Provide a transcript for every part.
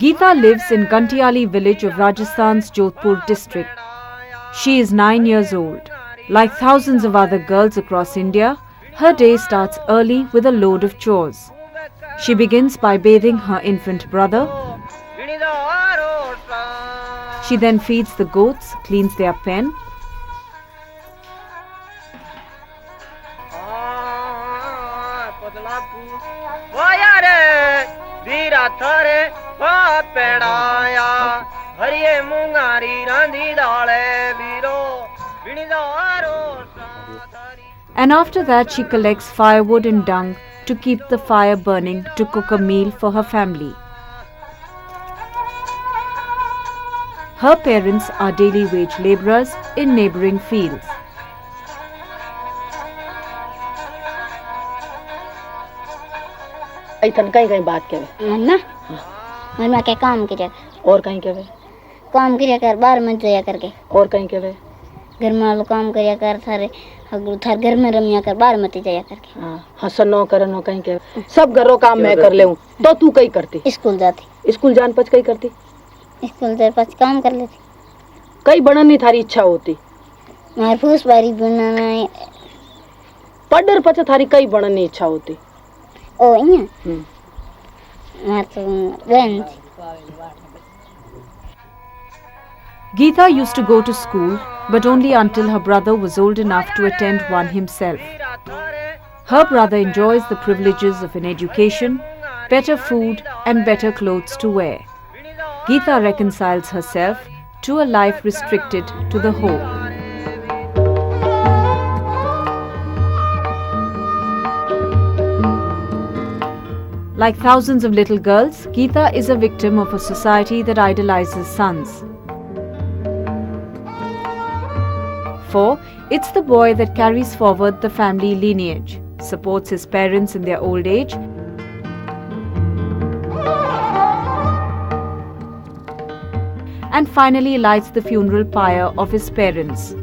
Geeta lives in Gantiali village of Rajasthan's Jodhpur district. She is 9 years old. Like thousands of other girls across India, her day starts early with a load of chores. She begins by bathing her infant brother. She then feeds the goats, cleans their pen. And after that she collects firewood and dung to keep the fire burning to cook a meal for her family. Her parents are daily wage labourers in neighbouring fields. इतन कहीं बात के ना घर में क्या काम किया और कहीं के काम किया कर बाहर में जाया करके और कहीं के घर में वालों काम किया कर थारे थार घर में रमिया कर बाहर मत जाया करके हसन नो करनो कहीं के सब घरों काम मैं कर लेऊं तो तू कहीं करती स्कूल जाती स्कूल जान पच कहीं करती स्कूल जाए पच काम कर लेती कहीं बनन नहीं थारी इच्छा होती मार फूस बारी बनाना पढ़र पच थारी कहीं बनन नहीं इच्छा होती ओ इया मार तो बहन Geeta used to go to school, but only until her brother was old enough to attend one himself. Her brother enjoys the privileges of an education, better food and better clothes to wear. Geeta reconciles herself to a life restricted to the home. Like thousands of little girls, Geeta is a victim of a society that idolizes sons. For it's the boy that carries forward the family lineage, supports his parents in their old age, and finally lights the funeral pyre of his parents.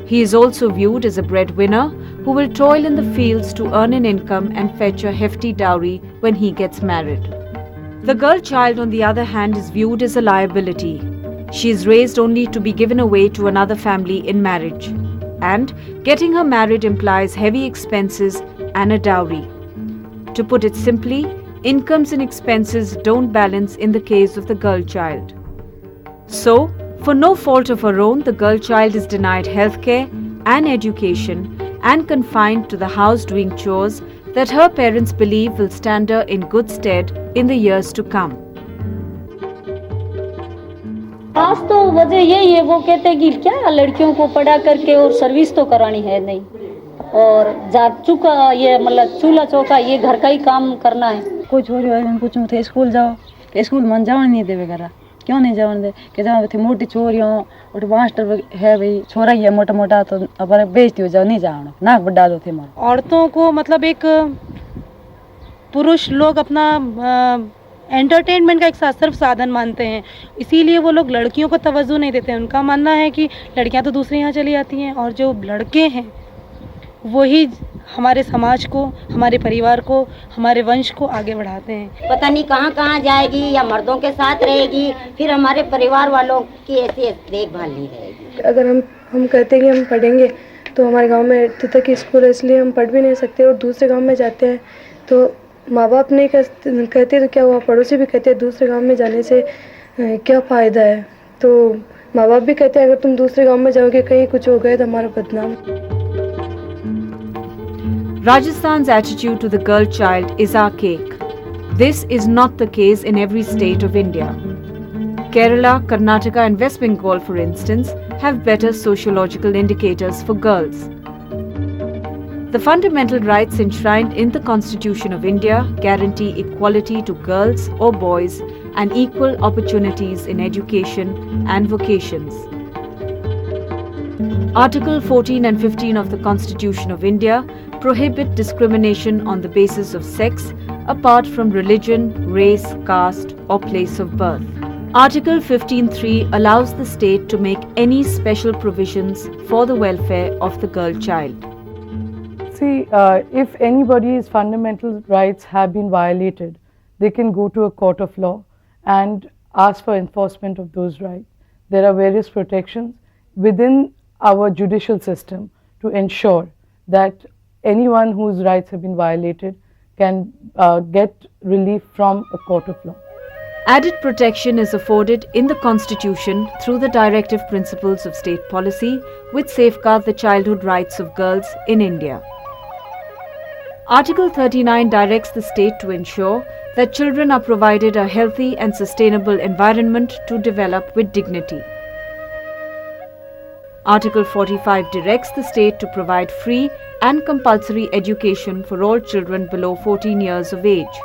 He is also viewed as a breadwinner who will toil in the fields to earn an income and fetch a hefty dowry when he gets married. The girl child, on the other hand, is viewed as a liability. She is raised only to be given away to another family in marriage. And getting her married implies heavy expenses and a dowry. To put it simply, incomes and expenses don't balance in the case of the girl child. So, for no fault of her own, the girl child is denied healthcare and education and confined to the house doing chores that her parents believe will stand her in good stead in the years to come. खास तो वजह यही है, वो कहते हैं कि क्या लड़कियों को पढ़ा करके और सर्विस तो करानी है नहीं, और जात चुका ये मतलब चूल्हा चौका ये घर का ही काम करना है। कोई छोरी वाले पूछूं थे स्कूल जाओ, स्कूल मन जाओ नहीं देवे करा, क्यों नहीं जाओ दे कि जाओ थे मोटी छोरियों और मास्टर है भाई छोरा ही है मोटा मोटा तो अब बेइज्जती हो जाओ नहीं जाओ नाक बड़ा दो थे मार। औरतों को मतलब एक पुरुष लोग अपना एंटरटेनमेंट का एक सिर्फ साधन मानते हैं, इसीलिए वो लोग लड़कियों को तवज्जो नहीं देते हैं। उनका मानना है कि लड़कियां तो दूसरे यहाँ चली जाती हैं और जो लड़के हैं वही हमारे समाज को, हमारे परिवार को, हमारे वंश को आगे बढ़ाते हैं। पता नहीं कहाँ कहाँ जाएगी या मर्दों के साथ रहेगी, फिर हमारे परिवार वालों की ऐसी देखभाल नहीं रहेगी। अगर हम कहते हैं कि हम पढ़ेंगे तो हमारे गांव में तक स्कूल है, इसलिए हम पढ़ भी नहीं सकते, और दूसरे गांव में जाते हैं तो माँ बाप नहीं कहते तो क्या हुआ, पड़ोसी भी कहते हैं दूसरे गांव में जाने से क्या फ़ायदा है, तो माँ बाप भी कहते हैं अगर तुम दूसरे गांव में जाओगे कहीं कुछ हो गया तो हमारा बदनाम। Rajasthan's attitude to the girl child is archaic. This is not the case in every state of India. Kerala, Karnataka and West Bengal, for instance, have better sociological indicators for girls. The fundamental rights enshrined in the Constitution of India guarantee equality to girls or boys and equal opportunities in education and vocations. Article 14 and 15 of the Constitution of India prohibit discrimination on the basis of sex apart from religion, race, caste or place of birth. Article 15(3) allows the state to make any special provisions for the welfare of the girl child. see, if anybody's fundamental rights have been violated, they can go to a court of law and ask for enforcement of those rights. There are various protections within our judicial system to ensure that anyone whose rights have been violated can get relief from a court of law. Added protection is afforded in the Constitution through the directive principles of state policy, which safeguard the childhood rights of girls in India. Article 39 directs the state to ensure that children are provided a healthy and sustainable environment to develop with dignity. Article 45 directs the state to provide free and compulsory education for all children below 14 years of age.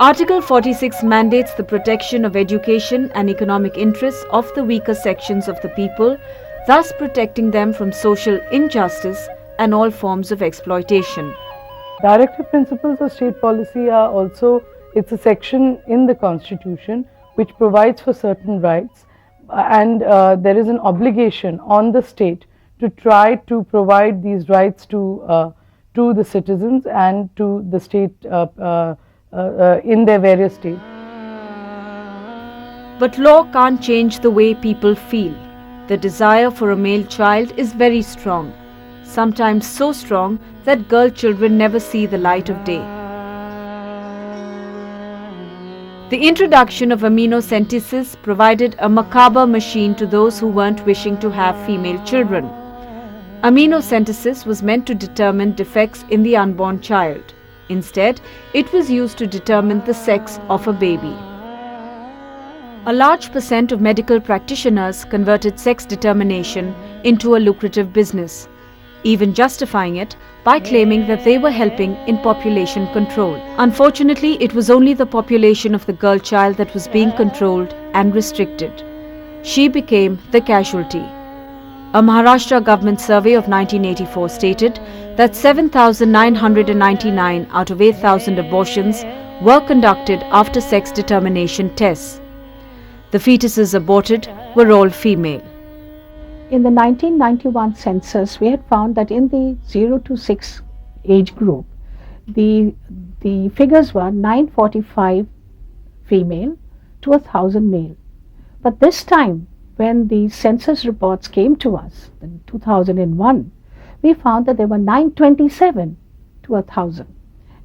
Article 46 mandates the protection of education and economic interests of the weaker sections of the people, thus protecting them from social injustice and all forms of exploitation. Directive principles of state policy are also, it's a section in the Constitution which provides for certain rights, and there is an obligation on the state to try to provide these rights to the citizens and to the state in their various states. But law can't change the way people feel. The desire for a male child is very strong, sometimes so strong that girl children never see the light of day. The introduction of amniocentesis provided a macabre machine to those who weren't wishing to have female children. Amniocentesis was meant to determine defects in the unborn child. Instead, it was used to determine the sex of a baby. A large percent of medical practitioners converted sex determination into a lucrative business, even justifying it by claiming that they were helping in population control. Unfortunately, it was only the population of the girl child that was being controlled and restricted. She became the casualty. A Maharashtra government survey of 1984 stated that 7,999 out of 8,000 abortions were conducted after sex determination tests. The fetuses aborted were all female. In the 1991 census, we had found that in the 0 to 6 age group, the figures were 945 female to 1,000 male. But this time, when the census reports came to us in 2001, we found that there were 927 to 1,000.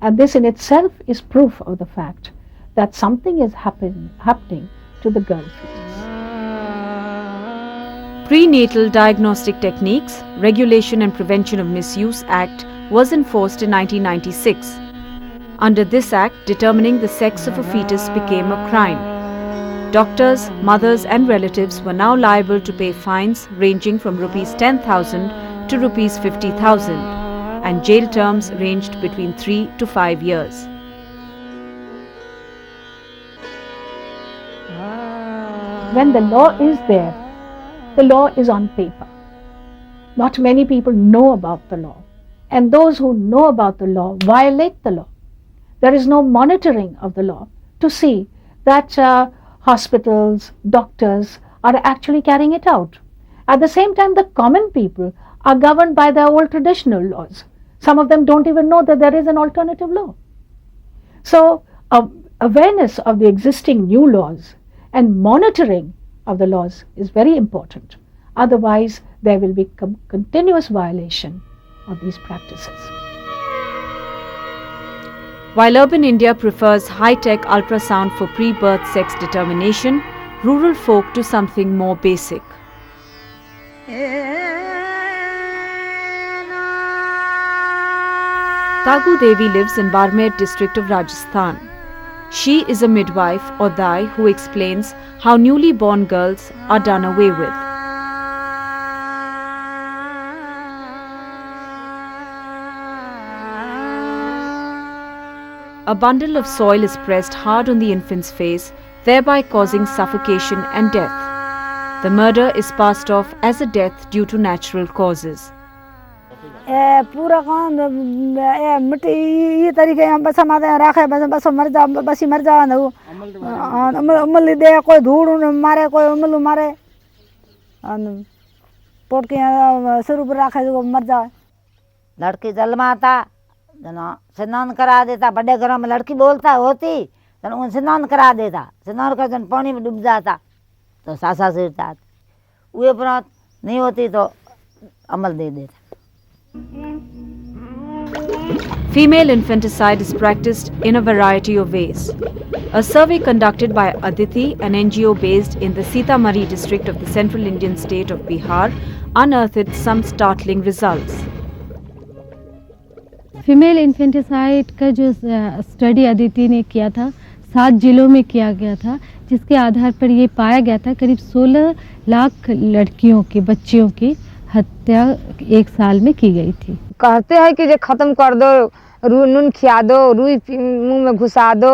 And this in itself is proof of the fact that something is happening to the girl fetus. Prenatal Diagnostic Techniques, Regulation and Prevention of Misuse Act was enforced in 1996. Under this act, determining the sex of a fetus became a crime. Doctors, mothers and relatives were now liable to pay fines ranging from Rs 10,000 to Rs 50,000, and jail terms ranged between 3 to 5 years. When the law is there, the law is on paper. Not many people know about the law, and those who know about the law violate the law. There is no monitoring of the law to see that hospitals, doctors are actually carrying it out. At the same time, the common people are governed by their old traditional laws. Some of them don't even know that there is an alternative law. So, awareness of the existing new laws and monitoring of the laws is very important. Otherwise, there will be continuous violation of these practices. While urban India prefers high-tech ultrasound for pre-birth sex determination, rural folk do something more basic. Tagu Devi lives in Barmer district of Rajasthan. She is a midwife or dai who explains how newly born girls are done away with. A bundle of soil is pressed hard on the infant's face, thereby causing suffocation and death. The murder is passed off as a death due to natural causes. पूरा काम मिट्टी ये तरीके हम बस हमारे रखे बस मर जा बस मर जा ना अमल दे कोई धूड़ मारे कोई अमल मारे पोट के सिर ऊपर रखे जो मर जाए लड़की जलमाता जना स्नान करा देता, बड़े घरों में लड़की बोलता होती जन उन स्नान करा देता, स्नान कर जन पानी में डूब जाता तो सासा सिर जाती, वो उपरांत नहीं होती तो अमल दे देता। Female infanticide is practiced in a variety of ways. A survey conducted by Aditi, an NGO based in the Sitamarhi district of the central Indian state of Bihar, unearthed some startling results. Female infanticide का जो study Aditi ने किया था 7 जिलों में किया गया था, जिसके आधार पर ये पाया गया था करीब 16 लाख लड़कियों की, बच्चियों की हत्या 1 साल में की गई थी। कहते हैं कि जो खत्म कर दो, नून खिया दो, रुई मुंह में घुसा दो,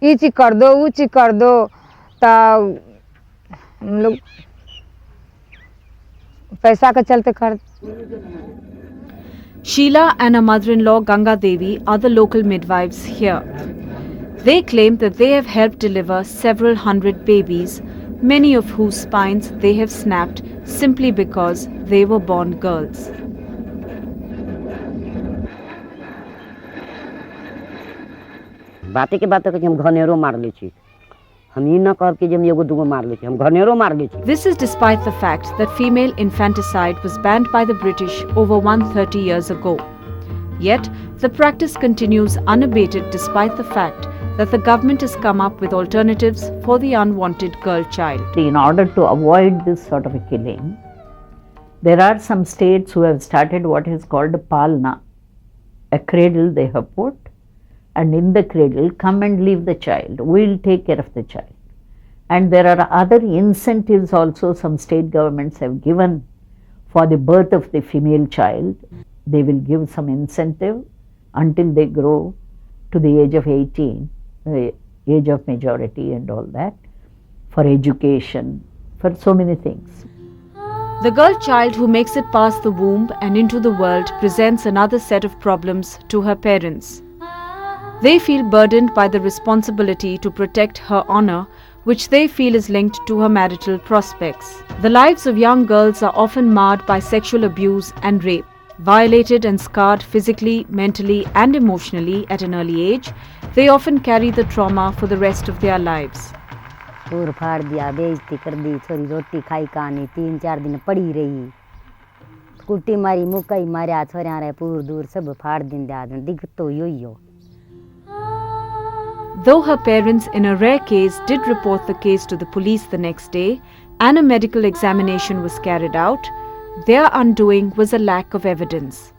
ये चीज कर दो, वो चीज कर दो, तो हम लोग पैसा के चलते कर। Sheila and her mother-in-law Ganga Devi are the local midwives here. They claim that they have helped deliver several hundred babies, many of whose spines they have snapped simply because they were born girls. बातें के बातें कि हम घनेरो मार ले छी, हम ये ना कह के हम एगो दूगो मार ले छी, हम घनेरो मार ले छी। This is despite the fact that female infanticide was banned by the British over 130 years ago. Yet, the practice continues unabated despite the fact that the government has come up with alternatives for the unwanted girl child. In order to avoid this sort of a killing, there are some states who have started what is called a palna, a cradle they have put, and in the cradle come and leave the child, we'll take care of the child. And there are other incentives also some state governments have given for the birth of the female child. They will give some incentive until they grow to the age of 18, the age of majority and all that, for education, for so many things. The girl child who makes it past the womb and into the world presents another set of problems to her parents. They feel burdened by the responsibility to protect her honor, which they feel is linked to her marital prospects. The lives of young girls are often marred by sexual abuse and rape. Violated and scarred physically, mentally and emotionally at an early age, they often carry the trauma for the rest of their lives. पूर फाड़ दिया, बेइज्जती कर दी, छोरी रोटी खाई कहानी 3-4 दिन पड़ी रही, कुट्टी मारी, मुक्काई मारिया, छोरिया रे पूर दूर सब फाड़ दिन दिया, दिक्कत तो यही हो। Though her parents in a rare case did report the case to the police the next day and a medical examination was carried out, their undoing was a lack of evidence.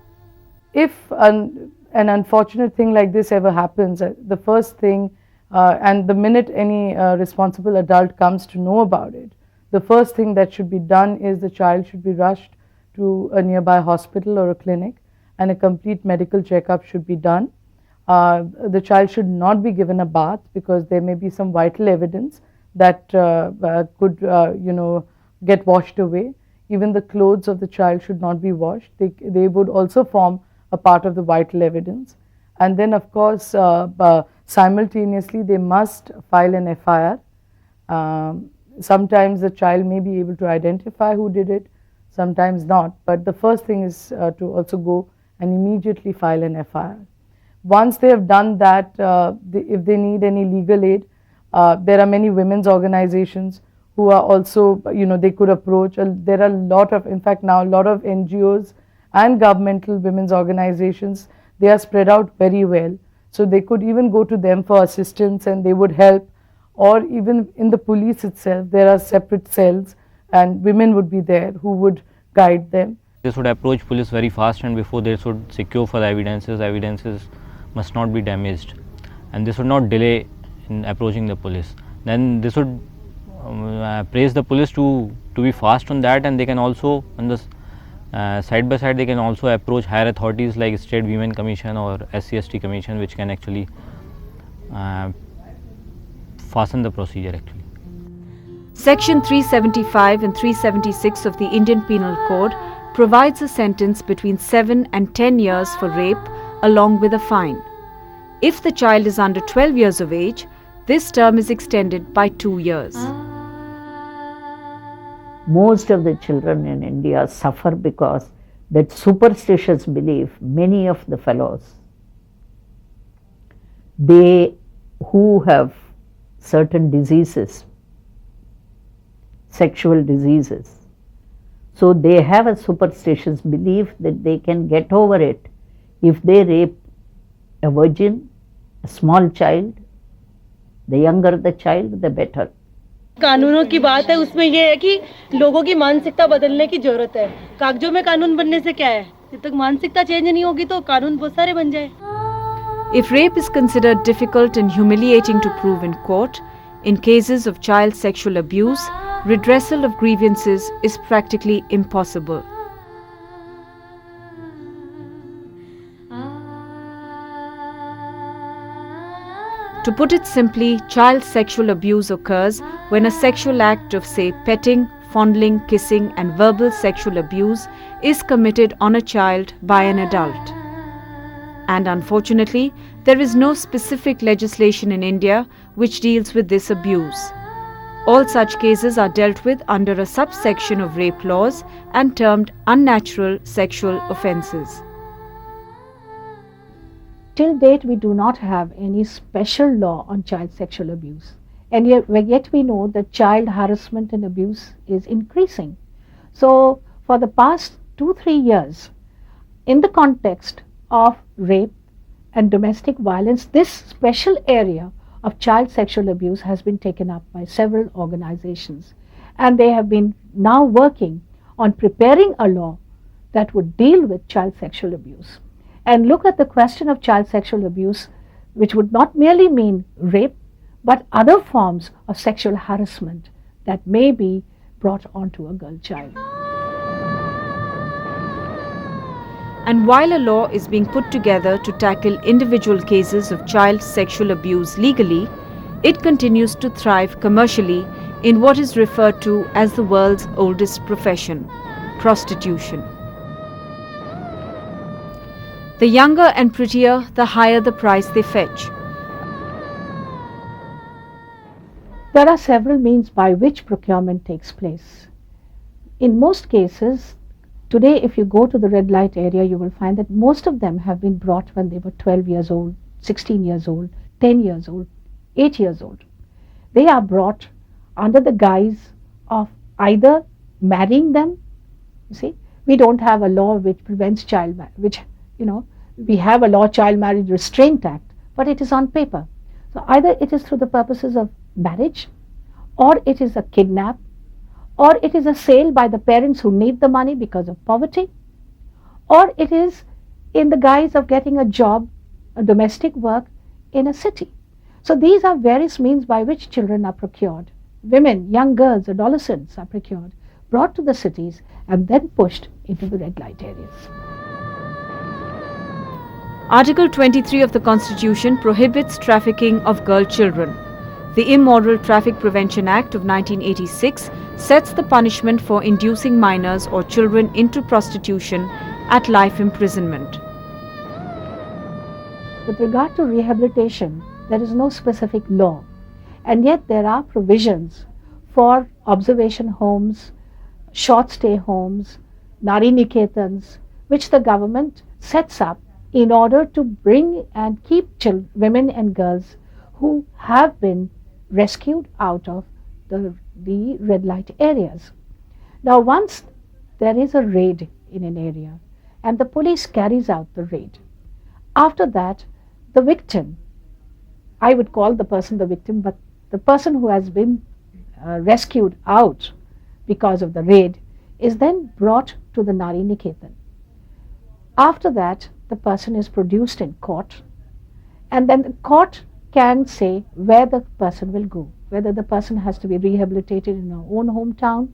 If an unfortunate thing like this ever happens, the first thing and the minute any responsible adult comes to know about it, the first thing that should be done is the child should be rushed to a nearby hospital or a clinic and a complete medical checkup should be done. The child should not be given a bath because there may be some vital evidence that could get washed away. Even the clothes of the child should not be washed. They would also form a part of the vital evidence. And then of course simultaneously they must file an FIR. Sometimes the child may be able to identify who did it, sometimes not. But the first thing is to also go and immediately file an FIR. Once they have done that, if they need any legal aid, there are many women's organizations who are also, they could approach. There are a lot of, in fact now a lot of NGOs and governmental women's organizations, they are spread out very well. So they could even go to them for assistance and they would help. Or even in the police itself, there are separate cells and women would be there who would guide them. They should approach police very fast and before they should secure for the evidences must not be damaged, and they should not delay in approaching the police. Then they should praise the police to be fast on that, and they can also on the side by side they can also approach higher authorities like State Women Commission or SC/ST Commission, which can actually fasten the procedure actually. Section 375 and 376 of the Indian Penal Code provides a sentence between 7 and 10 years for rape along with a fine. If the child is under 12 years of age, this term is extended by 2 years. Most of the children in India suffer because that superstitious belief, many of the fellows, they who have certain diseases, sexual diseases, so they have a superstitious belief that they can get over it if they rape a virgin, a small child. The younger the child, the better. कानूनों की बात है, उसमें ये है कि लोगों की मानसिकता बदलने की जरूरत है। कागजों में कानून बनने से क्या है, जब तक मानसिकता चेंज नहीं होगी तो कानून बहुत सारे बन जाए। If rape is considered difficult and humiliating to prove in court, in cases of child sexual abuse, redressal of grievances is practically impossible. To put it simply, child sexual abuse occurs when a sexual act of, say, petting, fondling, kissing, and verbal sexual abuse is committed on a child by an adult. And unfortunately, there is no specific legislation in India which deals with this abuse. All such cases are dealt with under a subsection of rape laws and termed unnatural sexual offences. Till date, we do not have any special law on child sexual abuse. And yet we know that child harassment and abuse is increasing. So for the past 2-3 years, in the context of rape and domestic violence, this special area of child sexual abuse has been taken up by several organizations. And they have been now working on preparing a law that would deal with child sexual abuse. And look at the question of child sexual abuse, which would not merely mean rape, but other forms of sexual harassment that may be brought onto a girl child. And while a law is being put together to tackle individual cases of child sexual abuse legally, it continues to thrive commercially in what is referred to as the world's oldest profession, prostitution. The younger and prettier, the higher the price they fetch. There are several means by which procurement takes place. In most cases, today if you go to the red light area, you will find that most of them have been brought when they were 12 years old, 16 years old, 10 years old, 8 years old. They are brought under the guise of either marrying them. You see, we don't have a law which prevents child marriage, we have a law, Child Marriage Restraint Act, but it is on paper. So either it is through the purposes of marriage, or it is a kidnap, or it is a sale by the parents who need the money because of poverty, or it is in the guise of getting a job, a domestic work in a city. So these are various means by which children are procured. Women, young girls, adolescents are procured, brought to the cities and then pushed into the red light areas. Article 23 of the Constitution prohibits trafficking of girl children. The Immoral Traffic Prevention Act of 1986 sets the punishment for inducing minors or children into prostitution at life imprisonment. With regard to rehabilitation, there is no specific law, and yet there are provisions for observation homes, short stay homes, Nari Niketans, which the government sets up in order to bring and keep women and girls who have been rescued out of the red light areas. Now once there is a raid in an area and the police carries out the raid, after that the victim, I would call the person the victim, but the person who has been rescued out because of the raid is then brought to the Nari Niketan. After that, the person is produced in court, and then the court can say where the person will go, whether the person has to be rehabilitated in her own hometown,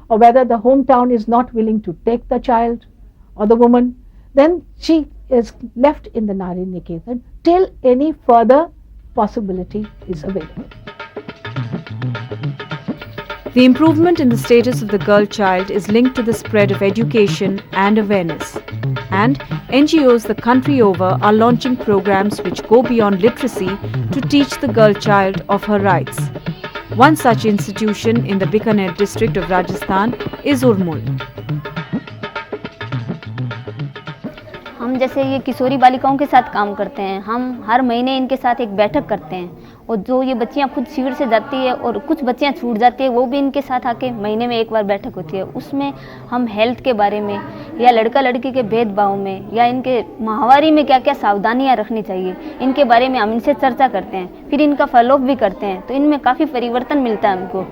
or whether the hometown is not willing to take the child or the woman, then she is left in the Nari Niketan till any further possibility is available. The improvement in the status of the girl child is linked to the spread of education and awareness. And NGOs the country over are launching programs which go beyond literacy to teach the girl child of her rights. One such institution in the Bikaner district of Rajasthan is Urmul. हम जैसे ये किशोरी बालिकाओं के साथ काम करते हैं, हम हर महीने इनके साथ एक बैठक करते हैं और जो ये बच्चियां खुद शिविर से जाती है और कुछ बच्चियां छूट जाती है वो भी इनके साथ आके महीने में एक बार बैठक होती है। उसमें हम हेल्थ के बारे में या लड़का लड़की के भेदभाव में या इनके माहवारी में क्या क्या सावधानियां रखनी चाहिए इनके बारे में हम इनसे चर्चा करते हैं, फिर इनका फॉलोअप भी करते हैं। तो इनमें काफ़ी परिवर्तन मिलता है हमको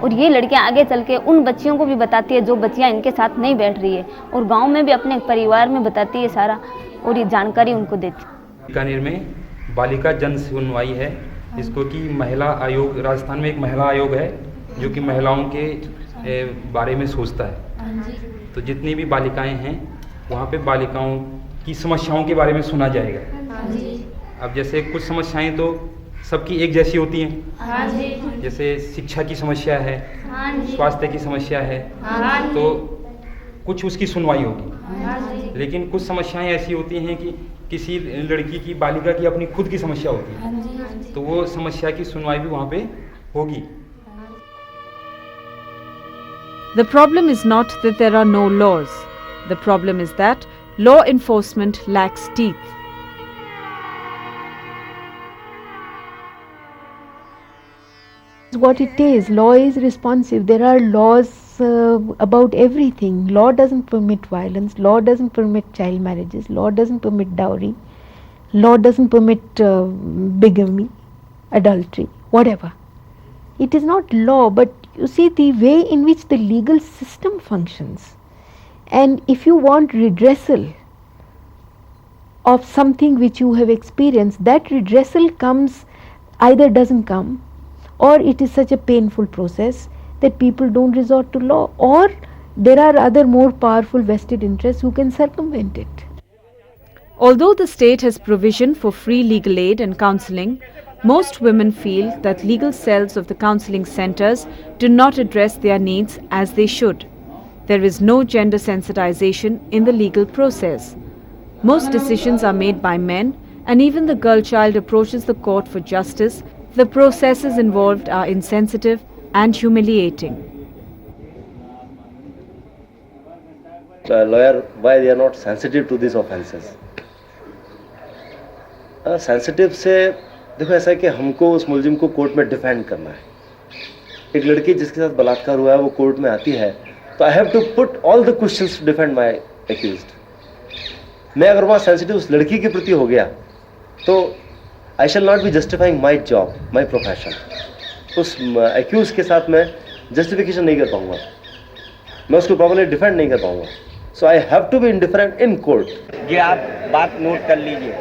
और ये लड़कियां आगे चल के उन बच्चियों को भी बताती है जो बच्चियां इनके साथ नहीं बैठ रही है और गांव में भी अपने परिवार में बताती है सारा और ये जानकारी उनको देती है। बीकानेर में बालिका जन सुनवाई है, जिसको कि महिला आयोग, राजस्थान में एक महिला आयोग है जो कि महिलाओं के बारे में सोचता है। तो जितनी भी बालिकाएं हैं वहाँ पे बालिकाओं की समस्याओं के बारे में सुना जाएगा। अब जैसे कुछ समस्याएं तो सबकी एक जैसी होती हैं, जैसे शिक्षा की समस्या है, स्वास्थ्य की समस्या है, तो कुछ उसकी सुनवाई होगी। लेकिन कुछ समस्याएं ऐसी होती हैं कि किसी लड़की की, बालिका की अपनी खुद की समस्या होती है, तो वो समस्या की सुनवाई भी वहाँ पे होगी। The problem is not that there are no laws. The problem is that law enforcement lacks teeth. What it is, law is responsive. There are laws about everything. Law doesn't permit violence, law doesn't permit child marriages, law doesn't permit dowry, law doesn't permit bigamy, adultery, whatever. It is not law, but you see the way in which the legal system functions. And if you want redressal of something which you have experienced, that redressal comes, either doesn't come, or it is such a painful process that people don't resort to law, or there are other more powerful vested interests who can circumvent it. Although the state has provision for free legal aid and counselling, most women feel that legal cells of the counselling centres do not address their needs as they should. There is no gender sensitization in the legal process. Most decisions are made by men, and even the girl child approaches the court for justice, the processes involved are insensitive and humiliating. Lawyer, why they are not sensitive to these offences? Sensitive से देखो ऐसा है कि हमको उस मुलजिम को court में डिफेंड करना है। एक लड़की जिसके साथ बलात्कार हुआ है वो कोर्ट में आती है, तो I have to put all the questions to defend my accused. मैं अगर वहाँ सेंसिटिव उस लड़की के प्रति हो गया तो I shall not be justifying my job, my profession. उस एक्यूज के साथ मैं जस्टिफिकेशन नहीं कर पाऊंगा, मैं उसको प्रॉपर्ली डिफेंड नहीं कर पाऊंगा। So I have to be indifferent in court. ये आप बात नोट कर लीजिए,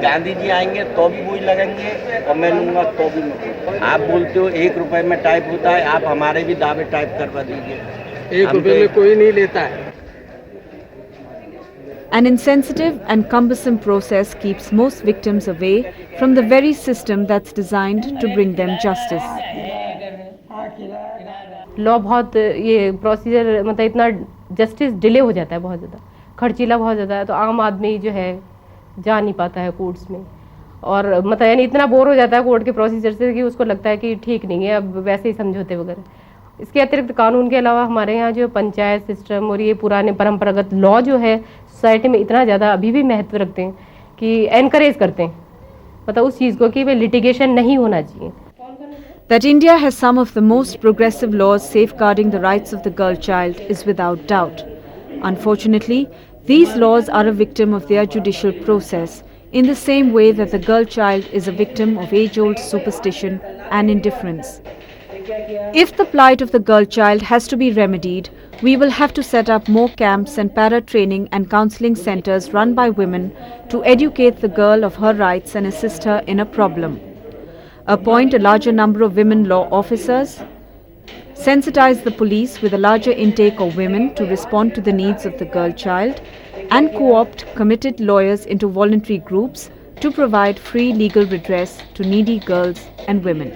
गांधी जी आएंगे तो भी वही लगेंगे और मैं लूँगा तो भी मैं। आप बोलते हो 1 रुपए में टाइप होता है, आप हमारे भी दावे टाइप करवा दीजिए। 1 रुपए में कोई नहीं लेता है। An insensitive and cumbersome process keeps most victims away from the very system that's designed to bring them justice. Law बहुत ये प्रोसीजर मतलब इतना जस्टिस डिले हो जाता है, बहुत ज़्यादा खर्चीला बहुत ज़्यादा है, तो आम आदमी जो है जा नहीं पाता है कोर्ट्स में, और मतलब यानी इतना बोर हो जाता है कोर्ट के प्रोसीजर से कि उसको लगता है कि ठीक नहीं है, अब वैसे ही समझौते वगैरह। इसके अतिरिक्त कानून के अलावा हमारे यहाँ जो पंचायत सिस्टम और ये पुराने परंपरागत लॉ जो है सोसाइटी में इतना ज़्यादा अभी भी महत्व रखते हैं कि एनकरेज करते हैं मतलब उस चीज़ को कि भाई लिटिगेशन नहीं होना चाहिए। That India has some of the most progressive laws safeguarding the rights of the girl child is without doubt. Unfortunately, these laws are a victim of their judicial process, in the same way that the girl child is a victim of age-old superstition and indifference. If the plight of the girl child has to be remedied, we will have to set up more camps and para-training and counselling centres run by women to educate the girl of her rights and assist her in a problem. Appoint a larger number of women law officers, sensitize the police with a larger intake of women to respond to the needs of the girl child, and co-opt committed lawyers into voluntary groups to provide free legal redress to needy girls and women.